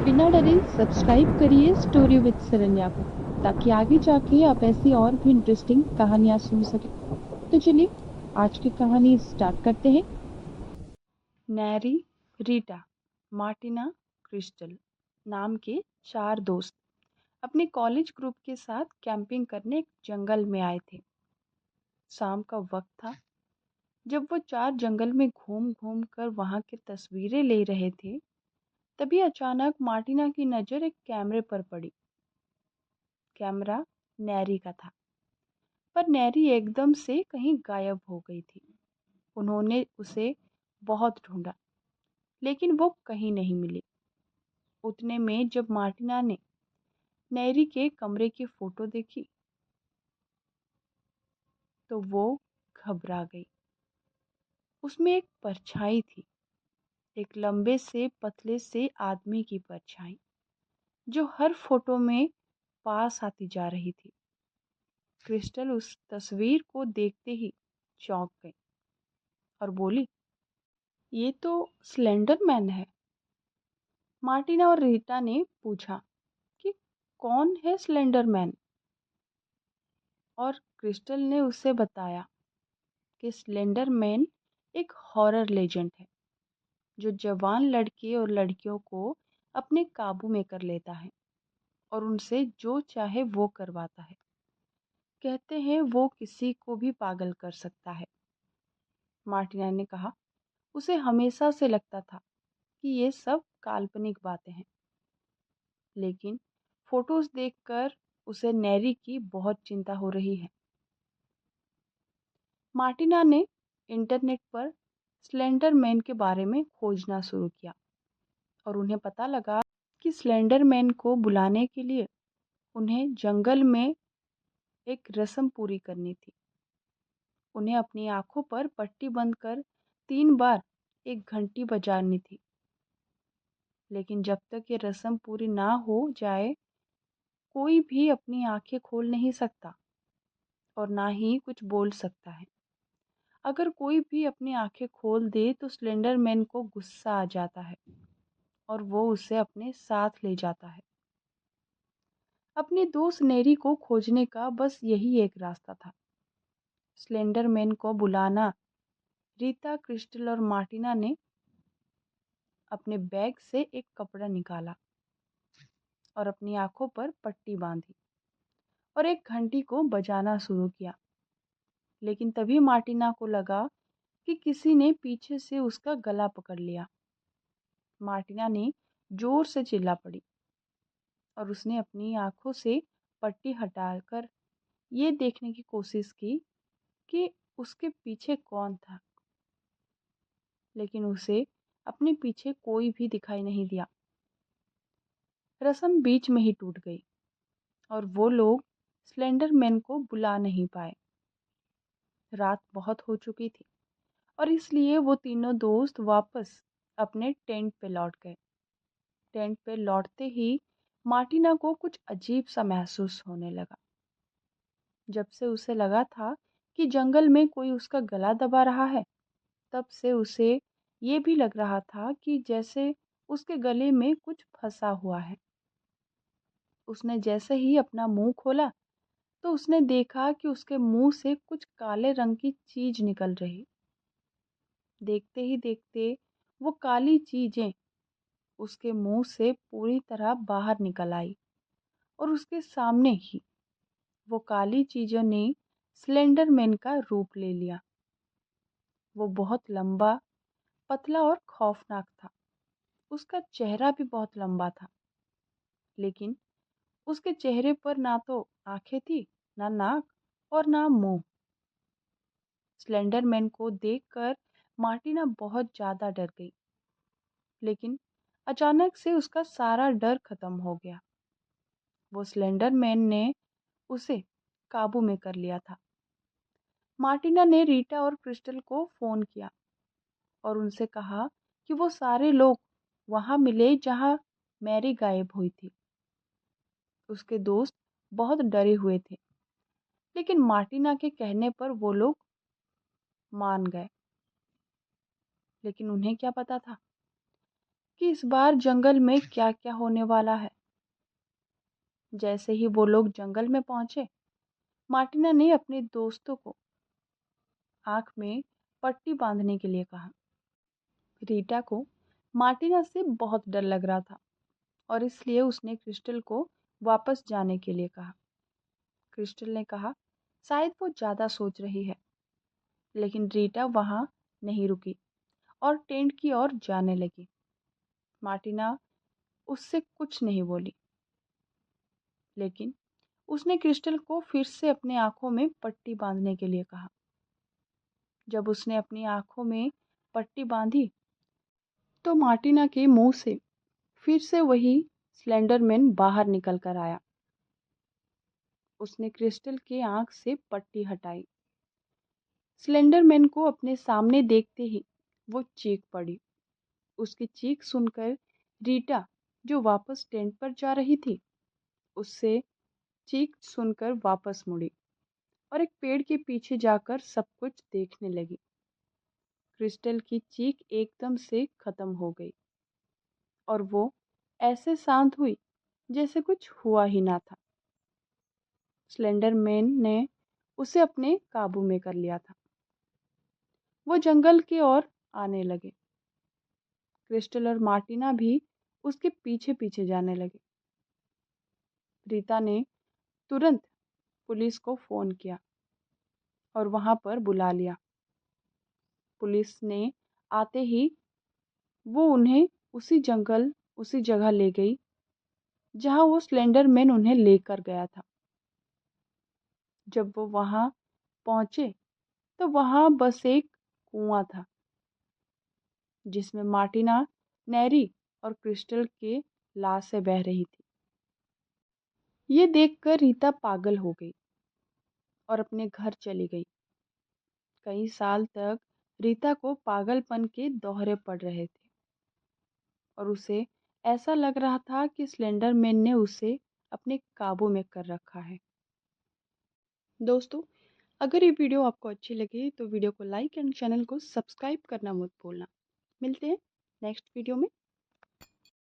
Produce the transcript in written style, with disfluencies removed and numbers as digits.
बिना डरे सब्सक्राइब करिए स्टोरी विद सरन्या को, ताकि आगे जाके आप ऐसी और भी इंटरेस्टिंग कहानियां सुन सके। तो चलिए आज की कहानी स्टार्ट करते हैं। नैरी, रीटा, मार्टिना, क्रिस्टल नाम के चार दोस्त अपने कॉलेज ग्रुप के साथ कैंपिंग करने एक जंगल में आए थे। शाम का वक्त था। जब वो चार जंगल में घूम घूम कर वहां की तस्वीरें ले रहे थे, तभी अचानक मार्टिना की नज़र एक कैमरे पर पड़ी। कैमरा नैरी का था, पर नैरी एकदम से कहीं गायब हो गई थी। उन्होंने उसे बहुत ढूंढा, लेकिन वो कहीं नहीं मिली। उतने में जब मार्टिना ने नैरी के कमरे की फोटो देखी, तो वो घबरा गई। उसमें एक परछाई थी, एक लंबे से पतले से आदमी की परछाई, जो हर फोटो में पास आती जा रही थी। क्रिस्टल उस तस्वीर को देखते ही चौंक गई और बोली, ये तो स्लेंडर मैन है। मार्टिना और रीटा ने पूछा कि कौन है स्लेंडर मैन, और क्रिस्टल ने उसे बताया कि स्लेंडर मैन एक हॉरर लेजेंड है, जो जवान लड़के और लड़कियों को अपने काबू में कर लेता है और उनसे जो चाहे वो करवाता है। कहते हैं वो किसी को भी पागल कर सकता है। मार्टिना ने कहा, उसे हमेशा से लगता था कि ये सब काल्पनिक बातें हैं, लेकिन फोटोज देखकर उसे नैरी की बहुत चिंता हो रही है। मार्टिना ने इंटरनेट पर स्लेंडर मैन के बारे में खोजना शुरू किया और उन्हें पता लगा कि स्लेंडर मैन को बुलाने के लिए उन्हें जंगल में एक रस्म पूरी करनी थी। उन्हें अपनी आंखों पर पट्टी बंद कर 3 बार एक घंटी बजानी थी। लेकिन जब तक ये रस्म पूरी ना हो जाए, कोई भी अपनी आंखें खोल नहीं सकता और ना ही कुछ बोल सकता है। अगर कोई भी अपनी आंखें खोल दे तो स्लेंडर मैन को गुस्सा आ जाता है और वो उसे अपने साथ ले जाता है। अपने दोस्त नेरी को खोजने का बस यही एक रास्ता था, स्लेंडर मैन को बुलाना। रीता, क्रिस्टल और मार्टिना ने अपने बैग से एक कपड़ा निकाला और अपनी आंखों पर पट्टी बांधी और एक घंटी को बजाना शुरू किया। लेकिन तभी मार्टिना को लगा कि किसी ने पीछे से उसका गला पकड़ लिया। मार्टिना ने जोर से चिल्ला पड़ी और उसने अपनी आंखों से पट्टी हटाकर ये देखने की कोशिश की कि उसके पीछे कौन था, लेकिन उसे अपने पीछे कोई भी दिखाई नहीं दिया। रस्म बीच में ही टूट गई और वो लोग स्लेंडर मैन को बुला नहीं पाए। रात बहुत हो चुकी थी और इसलिए वो तीनों दोस्त वापस अपने टेंट पे लौट गए। टेंट पे लौटते ही मार्टिना को कुछ अजीब सा महसूस होने लगा। जब से उसे लगा था कि जंगल में कोई उसका गला दबा रहा है, तब से उसे ये भी लग रहा था कि जैसे उसके गले में कुछ फंसा हुआ है। उसने जैसे ही अपना मुंह खोला, तो उसने देखा कि उसके मुंह से कुछ काले रंग की चीज निकल रही। देखते ही देखते वो काली चीजें उसके मुंह से पूरी तरह बाहर निकल आई और उसके सामने ही वो काली चीजों ने स्लेंडर मैन का रूप ले लिया। वो बहुत लंबा, पतला और खौफनाक था। उसका चेहरा भी बहुत लंबा था, लेकिन उसके चेहरे पर ना तो आंखें थी, ना नाक और ना मुंह। स्लेंडर मैन को देखकर मार्टिना बहुत ज्यादा डर गई, लेकिन अचानक से उसका सारा डर खत्म हो गया। वो स्लेंडर मैन ने उसे काबू में कर लिया था। मार्टिना ने रीटा और क्रिस्टल को फोन किया और उनसे कहा कि वो सारे लोग वहां मिले जहां मैरी गायब हुई थी। उसके दोस्त बहुत डरे हुए थे, लेकिन मार्टिना के कहने पर वो लोग मान गए। लेकिन उन्हें क्या पता था कि इस बार जंगल में क्या क्या होने वाला है। जैसे ही वो लोग जंगल में पहुंचे, मार्टिना ने अपने दोस्तों को आंख में पट्टी बांधने के लिए कहा। रीटा को मार्टिना से बहुत डर लग रहा था और इसलिए उसने क्रिस्टल को वापस जाने के लिए कहा। क्रिस्टल ने कहा शायद वो ज्यादा सोच रही है, लेकिन रीटा वहां नहीं रुकी और टेंट की ओर जाने लगी। मार्टिना उससे कुछ नहीं बोली, लेकिन उसने क्रिस्टल को फिर से अपनी आंखों में पट्टी बांधने के लिए कहा। जब उसने अपनी आंखों में पट्टी बांधी तो मार्टिना के मुंह से फिर से वही स्लेंडरमैन बाहर निकल कर आया। उसने क्रिस्टल की आंख से पट्टी हटाई। स्लेंडरमैन को अपने सामने देखते ही वो चीख पड़ी। उसकी चीख सुनकर रीटा, जो वापस टेंट पर जा रही थी, उससे चीख सुनकर वापस मुड़ी और एक पेड़ के पीछे जाकर सब कुछ देखने लगी। क्रिस्टल की चीख एकदम से खत्म हो गई और वो ऐसे शांत हुई जैसे कुछ हुआ ही ना था। स्लेंडरमैन ने उसे अपने काबू में कर लिया था। वो जंगल की ओर आने लगे। क्रिस्टल और मार्टिना भी उसके पीछे पीछे जाने लगे। रीता ने तुरंत पुलिस को फोन किया और वहां पर बुला लिया। पुलिस ने आते ही वो उन्हें उसी जगह ले गई जहां वो स्लेंडरमैन उन्हें लेकर गया था। जब वो वहां पहुंचे तो वहां बस एक कुआं था जिसमें मार्टिना, नेरी और क्रिस्टल के लाशें बह रही थी। ये देखकर रीता पागल हो गई और अपने घर चली गई। कई साल तक रीता को पागलपन के दौरे पड़ रहे थे और उसे ऐसा लग रहा था कि स्लेंडरमैन ने उसे अपने काबू में कर रखा है। दोस्तों, अगर ये वीडियो आपको अच्छी लगी तो वीडियो को लाइक एंड चैनल को सब्सक्राइब करना मत भूलना। मिलते हैं नेक्स्ट वीडियो में।